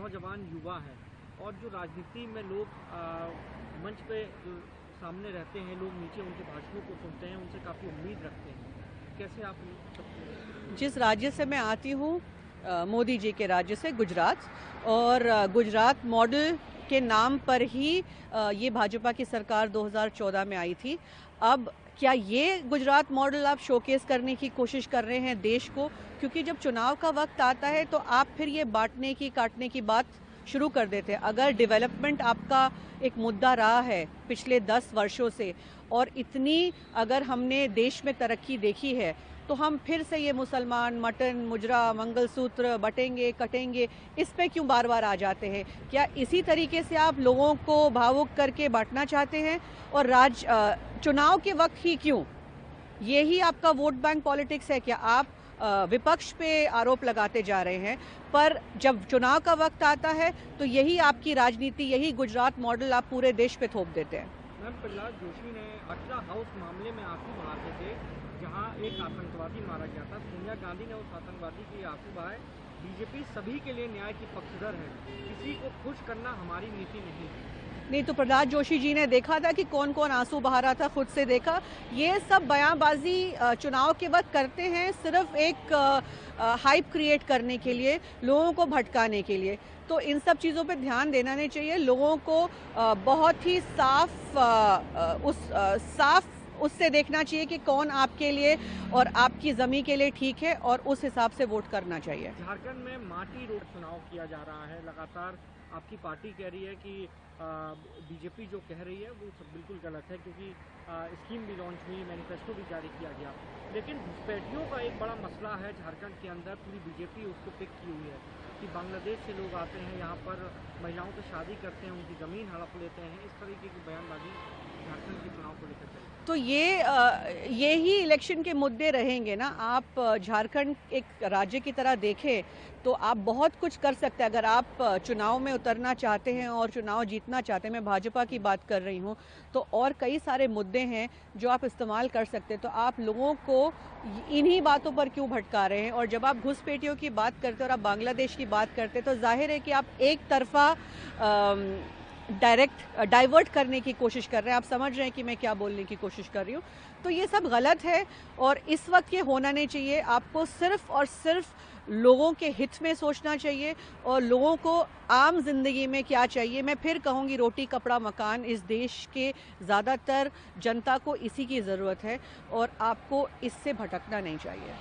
नौजवान युवा हैं और जो राजनीति में लोग मंच पे सामने रहते हैं, लोग नीचे उनके भाषणों को सुनते हैं, उनसे काफ़ी उम्मीद रखते हैं। कैसे आप जिस राज्य से मैं आती हूँ, मोदी जी के राज्य से, गुजरात, और गुजरात मॉडल के नाम पर ही ये भाजपा की सरकार 2014 में आई थी। अब क्या ये गुजरात मॉडल आप शोकेस करने की कोशिश कर रहे हैं देश को? क्योंकि जब चुनाव का वक्त आता है तो आप फिर ये बांटने की, काटने की बात शुरू कर देते हैं। अगर डेवलपमेंट आपका एक मुद्दा रहा है पिछले 10 वर्षों से, और इतनी अगर हमने देश में तरक्की देखी है, तो हम फिर से ये मुसलमान, मटन, मुजरा, मंगलसूत्र बटेंगे, कटेंगे, इस पे क्यों बार बार आ जाते हैं? क्या इसी तरीके से आप लोगों को भावुक करके बांटना चाहते हैं? और चुनाव के वक्त ही क्यों? यही आपका वोट बैंक पॉलिटिक्स है क्या? आप विपक्ष पे आरोप लगाते जा रहे हैं, पर जब चुनाव का वक्त आता है तो यही आपकी राजनीति, यही गुजरात मॉडल आप पूरे देश पे थोप देते हैं। मैम, प्रहलाद जोशी ने अटला हाउस मामले में आंसू बहाते थे, जहां एक आतंकवादी मारा गया था। सोनिया गांधी ने उस आतंकवादी के आंसू बहाए। बीजेपी सभी के लिए न्याय की पक्षधर है, किसी को खुश करना हमारी नीति नहीं है। नहीं तो प्रहलाद जोशी जी ने देखा था कि कौन कौन आंसू बहा रहा था, खुद से देखा। ये सब बयानबाजी चुनाव के वक्त करते हैं, सिर्फ एक हाइप क्रिएट करने के लिए, लोगों को भटकाने के लिए। तो इन सब चीज़ों पे ध्यान देना नहीं चाहिए। लोगों को बहुत ही साफ उससे देखना चाहिए कि कौन आपके लिए और आपकी ज़मीन के लिए ठीक है, और उस हिसाब से वोट करना चाहिए। झारखंड में माटी रोड चुनाव किया जा रहा है लगातार। आपकी पार्टी कह रही है कि बीजेपी जो कह रही है वो सब बिल्कुल गलत है, क्योंकि स्कीम भी लॉन्च हुई, मैनिफेस्टो भी जारी किया गया। लेकिन घुसपैठियों का एक बड़ा मसला है झारखंड के अंदर। पूरी बीजेपी उसको पिक की हुई है कि बांग्लादेश से लोग आते हैं, यहाँ पर महिलाओं से शादी करते हैं, उनकी ज़मीन हड़प लेते हैं। इस तरीके की बयानबाजी झारखंड के चुनाव को लेकर चली। तो ये ही इलेक्शन के मुद्दे रहेंगे ना। आप झारखंड एक राज्य की तरह देखें तो आप बहुत कुछ कर सकते हैं। अगर आप चुनाव में उतरना चाहते हैं और चुनाव जीतना चाहते हैं, मैं भाजपा की बात कर रही हूँ, तो और कई सारे मुद्दे हैं जो आप इस्तेमाल कर सकते हैं। तो आप लोगों को इन्हीं बातों पर क्यों भटका रहे हैं? और जब आप घुसपैठियों की बात करते हैं और आप बांग्लादेश की बात करते हैं, तो जाहिर है कि आप एक तरफा डाइवर्ट करने की कोशिश कर रहे हैं। आप समझ रहे हैं कि मैं क्या बोलने की कोशिश कर रही हूँ। तो ये सब गलत है और इस वक्त ये होना नहीं चाहिए। आपको सिर्फ और सिर्फ लोगों के हित में सोचना चाहिए और लोगों को आम जिंदगी में क्या चाहिए। मैं फिर कहूँगी, रोटी, कपड़ा, मकान, इस देश के ज़्यादातर जनता को इसी की ज़रूरत है और आपको इससे भटकना नहीं चाहिए।